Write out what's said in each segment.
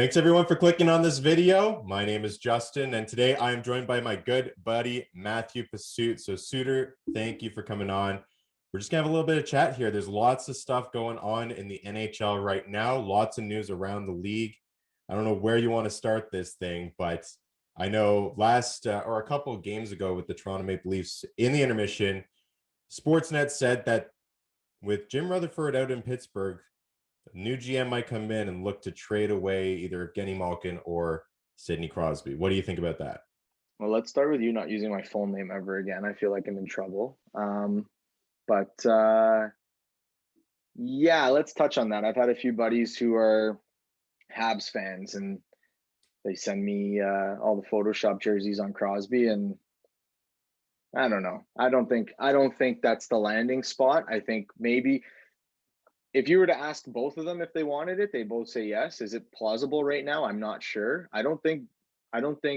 Thanks everyone for clicking on this video. My name is Justin, and today I am joined by my good buddy, Matthew Pasut. So Suitor, thank you for coming on. We're just gonna have a little bit of chat here. There's lots of stuff going on in the NHL right now, lots of news around the league. I don't know where you want to start this thing, but I know last or a couple of games ago with the Toronto Maple Leafs in the intermission, Sportsnet said that with Jim Rutherford out in Pittsburgh, a new GM might come in and look to trade away either Evgeny Malkin or Sidney Crosby. What do you think about that? Well, let's start with you not using my full name ever again. I feel like I'm in trouble. Yeah, let's touch on that. I've had a few buddies who are Habs fans, and they send me all the Photoshop jerseys on Crosby, and I don't know. I don't think that's the landing spot. I think maybe if you were to ask both of them if they wanted it, they both say yes. Is it plausible right now? I'm not sure. I don't think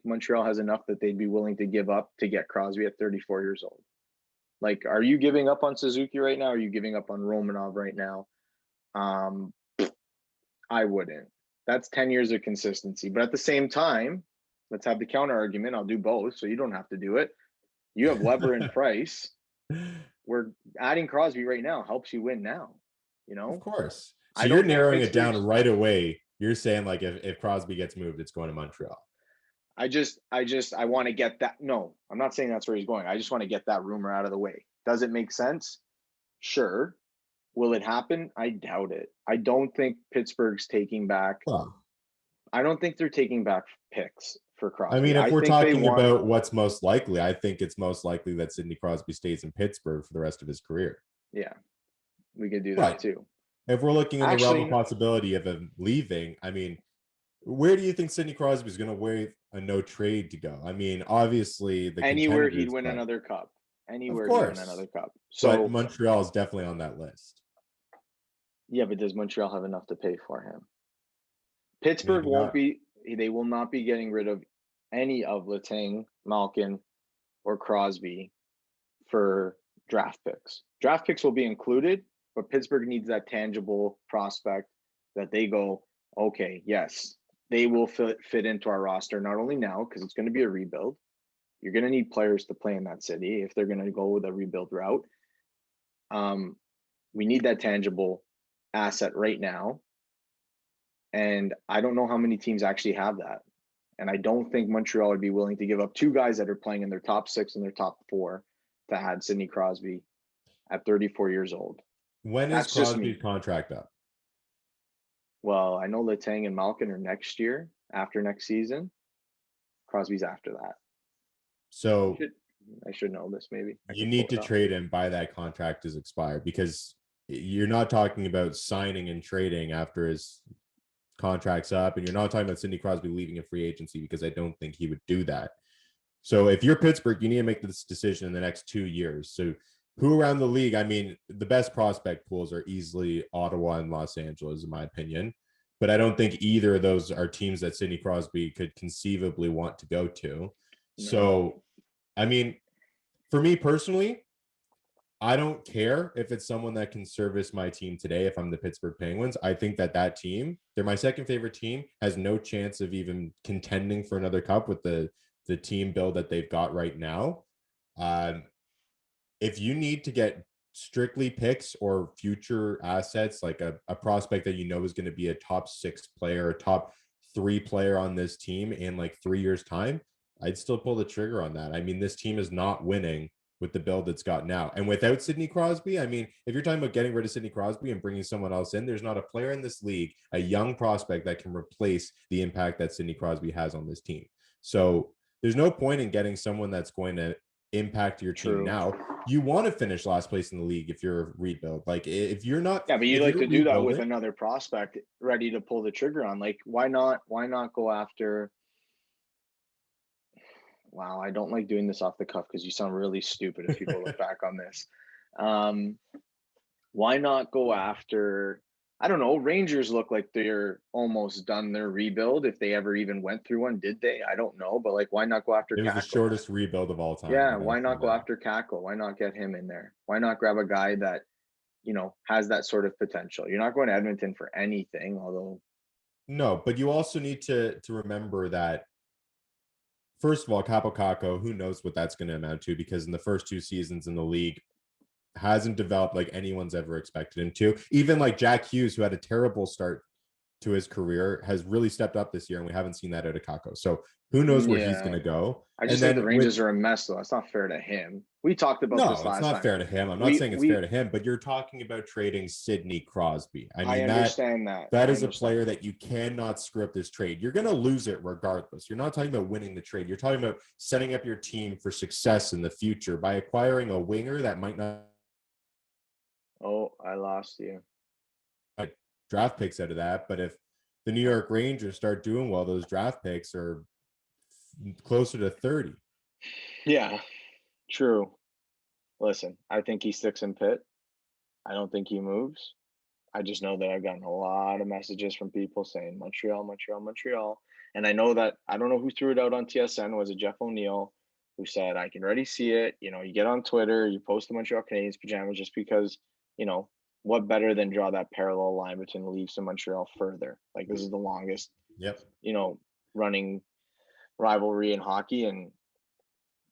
Montreal has enough that they'd be willing to give up to get Crosby at 34 years old. Like, are you giving up on Suzuki right now? Are you giving up on Romanov right now? I wouldn't. That's 10 years of consistency. But at the same time, let's have the counter argument. I'll do both, so you don't have to do it. You have Weber and Price. We're adding Crosby right now helps you win now. You know, of course. So you're narrowing it down right away. You're saying like if Crosby gets moved, it's going to Montreal. I want to get that. No, I'm not saying that's where he's going. I just want to get that rumor out of the way. Does it make sense? Sure. Will it happen? I doubt it. I don't think Pittsburgh's taking back. I don't think they're taking back picks for Crosby. I mean, if we're talking about what's most likely, I think it's most likely that Sidney Crosby stays in Pittsburgh for the rest of his career. Yeah, we could do that too. If we're looking in the realm of possibility of him leaving, I mean, where do you think Sidney Crosby is going to waive a no trade to go? I mean, obviously, anywhere he'd win another cup. Anywhere he'd win another cup. So but Montreal is definitely on that list. Yeah, but does Montreal have enough to pay for him? Pittsburgh won't be. They will not be getting rid of any of Letang, Malkin, or Crosby for draft picks. Draft picks will be included, but Pittsburgh needs that tangible prospect that they go, okay, yes, they will fit into our roster, not only now, because it's going to be a rebuild. You're going to need players to play in that city if they're going to go with a rebuild route. We need that tangible asset right now. And I don't know how many teams actually have that. And I don't think Montreal would be willing to give up two guys that are playing in their top 6 and their top 4 to add Sidney Crosby at 34 years old. When is Crosby's contract up? Well, I know Letang and Malkin are next year, after next season. Crosby's after that. So I should know this maybe. You need to trade him by that contract is expired, because you're not talking about signing and trading after his contract's up, and you're not talking about Sidney Crosby leaving a free agency, because I don't think he would do that. So if you're Pittsburgh, you need to make this decision in the next 2 years. So who around the league? I mean, the best prospect pools are easily Ottawa and Los Angeles, in my opinion. But I don't think either of those are teams that Sidney Crosby could conceivably want to go to. No. So, I mean, for me personally, I don't care if it's someone that can service my team today. If I'm the Pittsburgh Penguins, I think that team, they're my second favorite team, has no chance of even contending for another cup with the team build that they've got right now. If you need to get strictly picks or future assets, like a prospect that you know is going to be a top 6 player, a top 3 player on this team in like 3 years' time, I'd still pull the trigger on that. I mean, this team is not winning with the build it's got now. And without Sidney Crosby, I mean, if you're talking about getting rid of Sidney Crosby and bringing someone else in, there's not a player in this league, a young prospect, that can replace the impact that Sidney Crosby has on this team. So there's no point in getting someone that's going to impact your team now. You want to finish last place in the league if you're a rebuild. Like, if you're not, yeah, but you like to do that with another prospect ready to pull the trigger on. Like, why not go after? Wow, I don't like doing this off the cuff because you sound really stupid if people look back on this. Why not go after? I don't know. Rangers look like they're almost done their rebuild. If they ever even went through one, did they? I don't know. But like, why not go after? It was the shortest rebuild of all time. Yeah, why not go after Kako? Why not get him in there? Why not grab a guy that, has that sort of potential? You're not going to Edmonton for anything, although No, but you also need to remember that, first of all, Capo Caco, who knows what that's going to amount to, because in the first 2 seasons in the league hasn't developed like anyone's ever expected him to. Even like Jack Hughes, who had a terrible start to his career, has really stepped up this year, and we haven't seen that out of Caco. So who knows where he's going Yeah. to go? I And just think the then with Rangers are a mess, though. It's not fair to him. We talked about this no, it's last not time. fair to him. I'm not We saying it's fair we to him, but you're talking about trading Sidney Crosby. I I mean, understand that. that I is a understand player that. that you cannot screw up this trade. You're going to lose it regardless. You're not talking about winning the trade. You're talking about setting up your team for success in the future by acquiring a winger that might not Oh, I lost you. draft picks out of that. But if the New York Rangers start doing well, those draft picks are closer to 30. Yeah, true. Listen, I think he sticks in Pitt. I don't think he moves. I just know that I've gotten a lot of messages from people saying Montreal, Montreal, Montreal. And I know that I don't know who threw it out on TSN. Was it Jeff O'Neill who said, I can already see it? You know, you get on Twitter, you post the Montreal Canadiens pajamas just because, you know, what better than draw that parallel line between the Leafs and Montreal further? Like, this is the longest, Yep. you know, running rivalry in hockey. And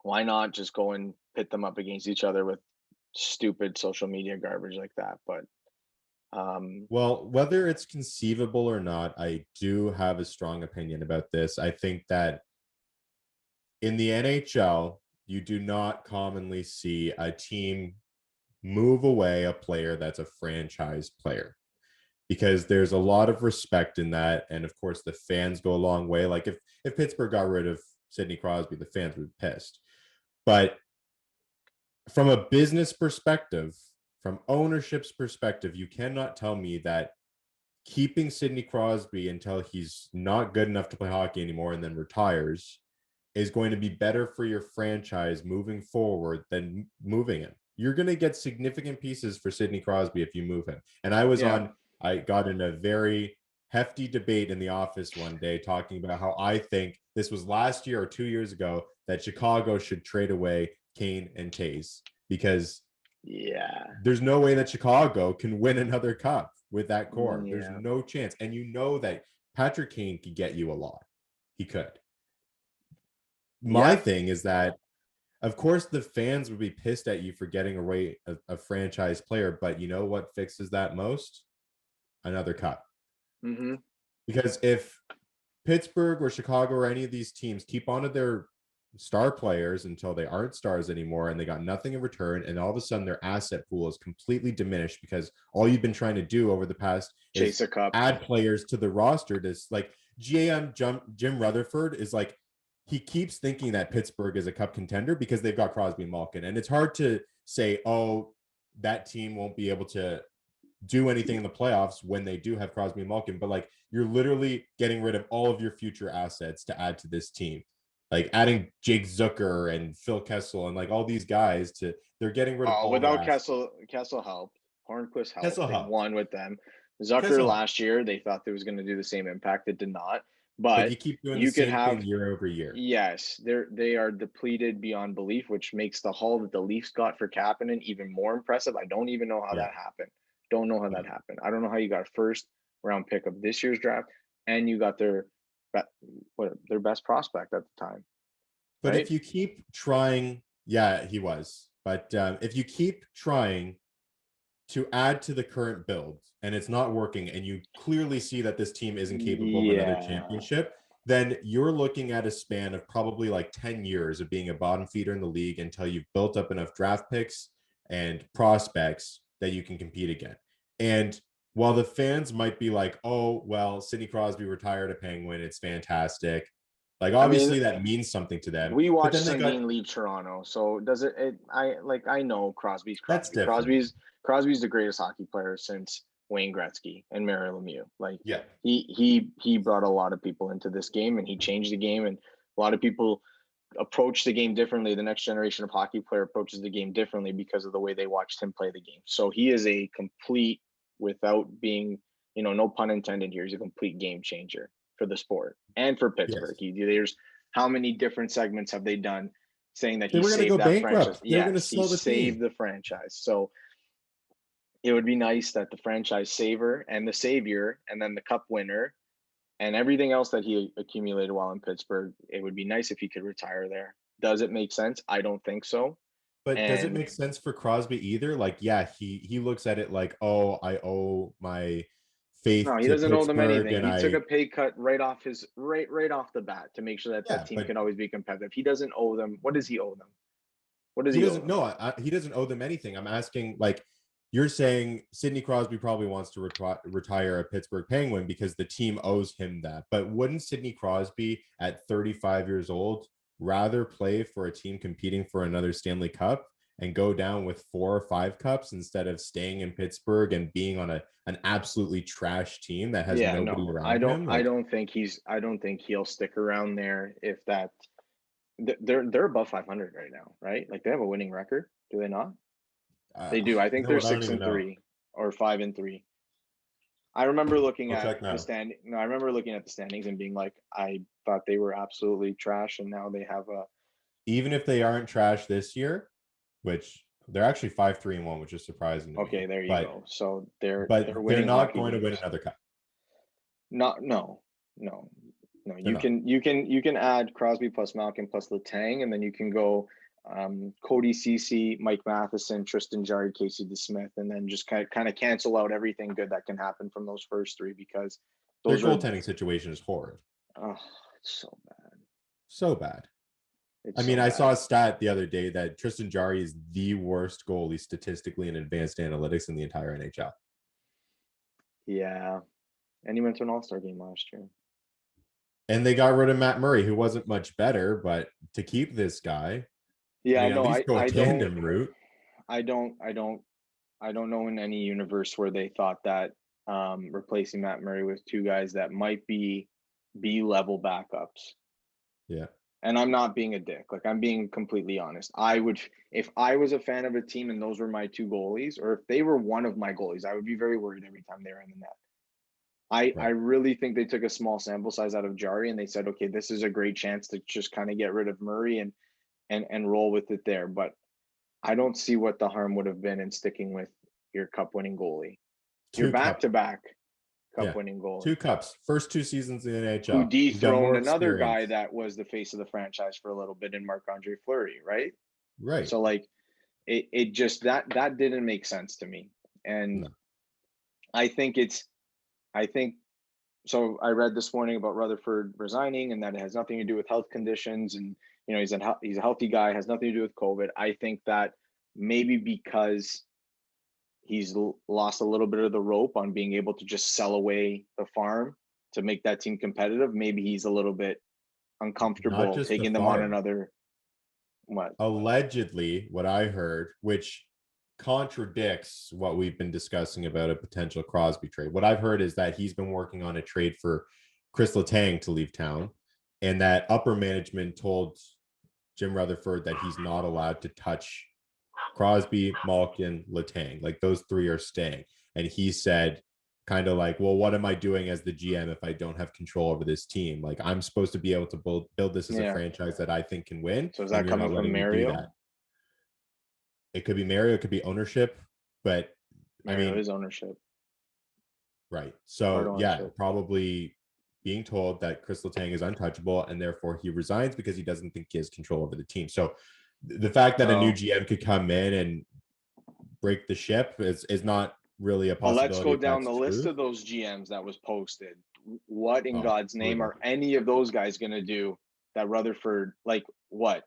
why not just go and pit them up against each other with stupid social media garbage like that? But Well, whether it's conceivable or not, I do have a strong opinion about this. I think that in the NHL, you do not commonly see a team move away a player that's a franchise player, because there's a lot of respect in that. And of course, the fans go a long way. Like if Pittsburgh got rid of Sidney Crosby, the fans would be pissed. But from a business perspective, from ownership's perspective, you cannot tell me that keeping Sidney Crosby until he's not good enough to play hockey anymore and then retires is going to be better for your franchise moving forward than moving him. You're going to get significant pieces for Sidney Crosby if you move him. And yeah, I got in a very hefty debate in the office one day talking about how I think this was last year or 2 years ago that Chicago should trade away Kane and Tays, because yeah, there's no way that Chicago can win another cup with that core. There's yeah, no chance. And you know that Patrick Kane could get you a lot. He could. My yeah. thing is that, of course, the fans would be pissed at you for getting away a franchise player, but you know what fixes that most? Another cup. Mm-hmm. Because if Pittsburgh or Chicago or any of these teams keep on to their star players until they aren't stars anymore and they got nothing in return, and all of a sudden their asset pool is completely diminished because all you've been trying to do over the past Chase is a cup. add players to the roster. This like Jim Rutherford is like, he keeps thinking that Pittsburgh is a cup contender because they've got Crosby and Malkin, and it's hard to say, oh, that team won't be able to do anything in the playoffs when they do have Crosby and Malkin. But like, you're literally getting rid of all of your future assets to add to this team, like adding Jake Zucker and Phil Kessel and like all these guys to, they're getting rid of all their Without assets. Kessel helped. Hornquist helped. Kessel They helped. won with them. Zucker Kessel helped. last year, they thought they was going to do the same impact. It did not. But But you keep doing the you could same thing have, year over year. yes, they are depleted beyond belief, which makes the haul that the Leafs got for Kapanen even more impressive. I don't even know how Yeah. that happened. Don't know how that happened. I don't know how you got a first round pick of this year's draft and you got their best prospect at the time, But right? if you keep trying, yeah, he was. But if you keep trying to add to the current build and it's not working, and you clearly see that this team isn't capable of another Yeah. championship, then you're looking at a span of probably like 10 years of being a bottom feeder in the league until you've built up enough draft picks and prospects that you can compete again. And while the fans might be like, oh, well, Sidney Crosby retired a Penguin, it's fantastic. Like, I mean, obviously that means something to them. we But watched then they got, Sundin leave Toronto, so does it? I know Crosby's that's Crosby. different. Crosby's the greatest hockey player since Wayne Gretzky and Mario Lemieux. Like Yeah. he brought a lot of people into this game and he changed the game, and a lot of people approach the game differently. The next generation of hockey player approaches the game differently because of the way they watched him play the game. So he is a complete, without being, no pun intended here, he's a complete game changer for the sport and for Pittsburgh. Yes. There's how many different segments have they done saying that They he were going to saved go that franchise? bankrupt. They were going to Yes, he sell the saved team. the franchise. So it would be nice that the franchise saver and the savior and then the cup winner and everything else that he accumulated while in Pittsburgh, it would be nice if he could retire there. Does it make sense? I don't think so. But does it And make sense for Crosby either? Like, yeah, he looks at it like, oh, I owe my faith no, he to doesn't owe them Pittsburgh, anything. and He took I a pay cut right off the bat to make sure that that yeah, team but could always be competitive. He doesn't owe them. What does he owe them? What does he he owe doesn't them? know. He doesn't owe them anything. I'm asking, like, you're saying Sidney Crosby probably wants to retire a Pittsburgh Penguin because the team owes him that. But wouldn't Sidney Crosby at 35 years old rather play for a team competing for another Stanley Cup and go down with 4 or 5 cups instead of staying in Pittsburgh and being on an absolutely trash team that has Yeah, nobody no, around him? I Like, don't think I don't think he'll stick around there if that. They're above 500 right now, right? Like they have a winning record, do they not? uh, They do. I you think know they're what? I don't six even and know. three or 5-3. I remember looking I'll at check the now. stand. No, I remember looking at the standings and being like, I thought they were absolutely trash, and now they have a. Even if they aren't trash this year, which they're actually 5-3-1, which is surprising to Okay, me. there you But go. So they're they're winning not hockey going to win games. another cup. Not no no no. They're not. You can add Crosby plus Malkin plus Letang, and then you can go Cody Ceci, Mike Matheson, Tristan Jarry, Casey DeSmith, and then just kind of cancel out everything good that can happen from those first three because Their those are goaltending situation is horrid. oh, it's so bad. So bad. I It's mean, so I saw bad. a stat the other day that Tristan Jarry is the worst goalie statistically in advanced analytics in the entire NHL. Yeah, and he went to an All-Star game last year. And they got rid of Matt Murray, who wasn't much better, but to keep this guy, I Yeah, mean, at no, least go a tandem route. I don't, I don't, I don't know in any universe where they thought that replacing Matt Murray with two guys that might be B level backups. Yeah. And I'm not being a dick. Like I'm being completely honest. I would, if I was a fan of a team and those were my two goalies, or if they were one of my goalies, I would be very worried every time they were in the net. I Right. really think they took a small sample size out of Jari and they said, okay, this is a great chance to just kind of get rid of Murray and roll with it there. But I don't see what the harm would have been in sticking with your cup winning goalie. Your Two back cup. to back cup Yeah. winning goalie. 2 cups. First 2 seasons in the Who NHL. He's got dethroned more another guy experience. that was the face of the franchise for a little bit in Marc Andre Fleury, right? Right. So like it just that didn't make sense to me. And No. I think it's I think so I read this morning about Rutherford resigning and that it has nothing to do with health conditions and he's a healthy guy, has nothing to do with COVID. I think that maybe because he's lost a little bit of the rope on being able to just sell away the farm to make that team competitive, maybe he's a little bit Not uncomfortable just the taking them on farm. another what? Allegedly, what I heard, which contradicts what we've been discussing about a potential Crosby trade. What I've heard is that he's been working on a trade for Chris Letang to leave town, and that upper management told Jim Rutherford that he's not allowed to touch Crosby, Malkin, Letang. Like those three are staying. And he said, kind of like, well, what am I doing as the GM if I don't have control over this team? Like I'm supposed to be able to build this as a Yeah. franchise that I think can win, So is and that you're coming not from letting me do that. Mario? It could be Mario, it could be ownership, but I Mario mean, is ownership. right. Part So yeah, ownership. probably being told that Chris Letang is untouchable and therefore he resigns because he doesn't think he has control over the team. So the fact that a new Oh. GM could come in and break the ship is not really a Well, let's possibility go if down that's the list true. of those GMs that was posted. What in Oh, God's name brutal. are any of those guys going to do that Rutherford, like what?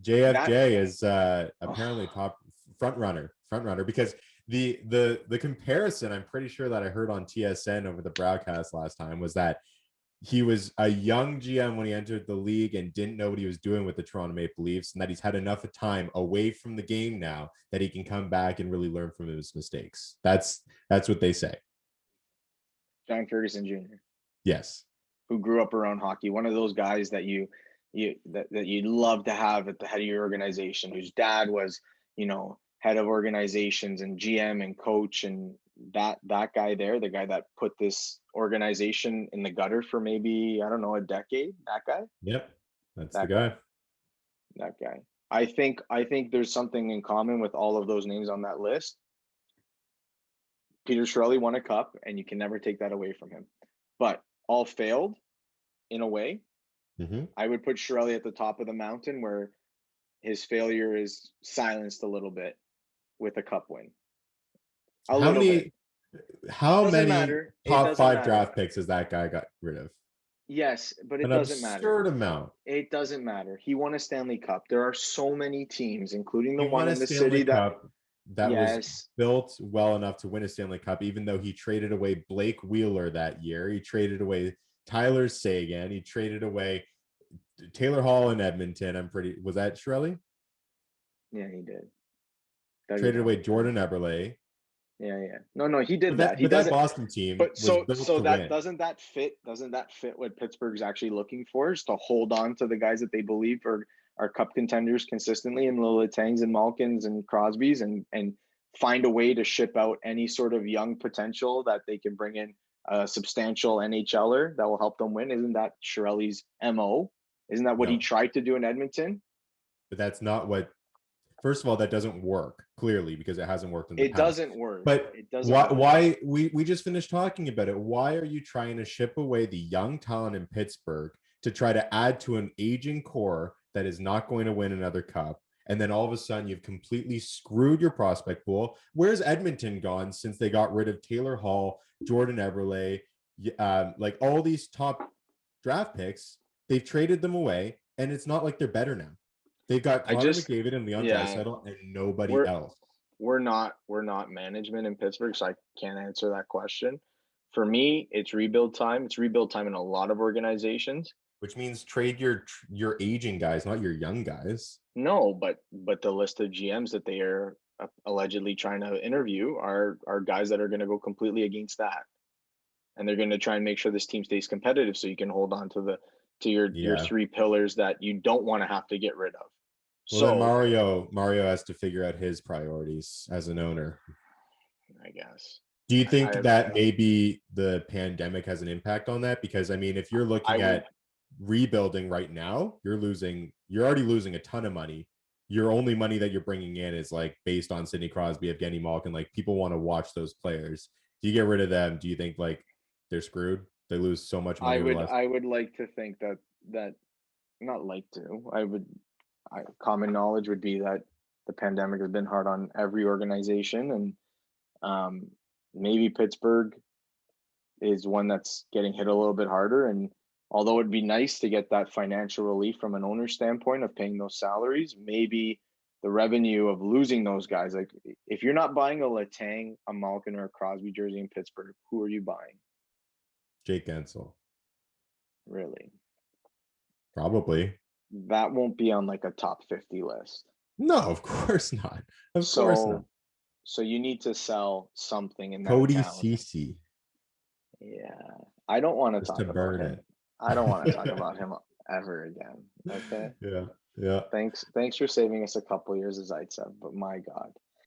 That JFJ is apparently oh, top front runner because the comparison I'm pretty sure that I heard on TSN over the broadcast last time was that he was a young GM when he entered the league and didn't know what he was doing with the Toronto Maple Leafs, and that he's had enough of time away from the game now that he can come back and really learn from his mistakes. That's what they say. John Ferguson Jr., Yes. who grew up around hockey, one of those guys that that you'd love to have at the head of your organization, whose dad was, head of organizations and GM and coach, and that guy there, the guy that put this organization in the gutter for maybe, I don't know, a decade. That guy. Yep. That's the That guy. guy. That guy. I think there's something in common with all of those names on that list. Peter Chiarelli won a cup, and you can never take that away from him. But all failed in a way, Mm-hmm. I would put Chiarelli at the top of the mountain where his failure is silenced a little bit with a cup win. A How little bit. many how Doesn't many matter. It top doesn't five matter. draft picks has that guy got rid of? Yes, but it An doesn't matter. absurd amount. It doesn't matter. He won a Stanley Cup. There are so many teams, including the He one won a in the Stanley city that, Cup that was yes, built well enough to win a Stanley Cup, even though he traded away Blake Wheeler that year. He traded away Tyler Seguin. He traded away Taylor Hall in Edmonton. Was that Chiarelli? yeah, he did. Dougie Traded away Hamilton. Jordan Eberle. Yeah. No, he did But that. He but that doesn't. Boston team But was so built to that win. doesn't that fit what Pittsburgh's actually looking for, is to hold on to the guys that they believe are cup contenders consistently, in the Letangs and Malkins and Crosbys, and find a way to ship out any sort of young potential that they can bring in a substantial NHLer that will help them win. Isn't that Chiarelli's MO? Isn't that what he No, tried to do in Edmonton? but that's not what. First of all, that doesn't work clearly because it hasn't worked in the It past. doesn't work. But It doesn't why? work. Why we just finished talking about it? Why are you trying to ship away the young talent in Pittsburgh to try to add to an aging core that is not going to win another cup? And then all of a sudden, you've completely screwed your prospect pool. Where's Edmonton gone since they got rid of Taylor Hall, Jordan Eberle, like all these top draft picks? They've traded them away, and it's not like they're better now. They've got I Connor just McDavid and Leon yeah. Draisaitl and nobody We're else. we're not management in Pittsburgh, so I can't answer that question. For me, it's rebuild time. It's rebuild time in a lot of organizations. Which means trade your aging guys, not your young guys. No, but the list of GMs that they are allegedly trying to interview are guys that are going to go completely against that, and they're going to try and make sure this team stays competitive, so you can hold on to your Yeah. three pillars that you don't want to have to get rid of. Well, then So Mario has to figure out his priorities as an owner. I guess. Do you I think that maybe the pandemic has an impact on that? Because I mean, if you're I looking would at rebuilding right now, you're already losing a ton of money. Your only money that you're bringing in is like based on Sidney Crosby, Evgeny Malkin. Like people want to watch those players. Do you get rid of them? Do you think like they're screwed? They lose so much money over the last. I would like to think that not like to. Common knowledge would be that the pandemic has been hard on every organization, and maybe Pittsburgh is one that's getting hit a little bit harder. And although it'd be nice to get that financial relief from an owner standpoint of paying those salaries, maybe the revenue of losing those guys, like if you're not buying a Letang, a Malkin, or a Crosby jersey in Pittsburgh, who are you buying? Jake Gensel. Really? Probably. That won't be on like a top 50 list. No, of course not. Of course not. So you need to sell something in that Cody account. Ceci. Yeah. I don't want to Just talk to about burn him. it. I don't want to talk about him ever again. Okay. Yeah. Thanks for saving us a couple years as Zaitsev, but my God.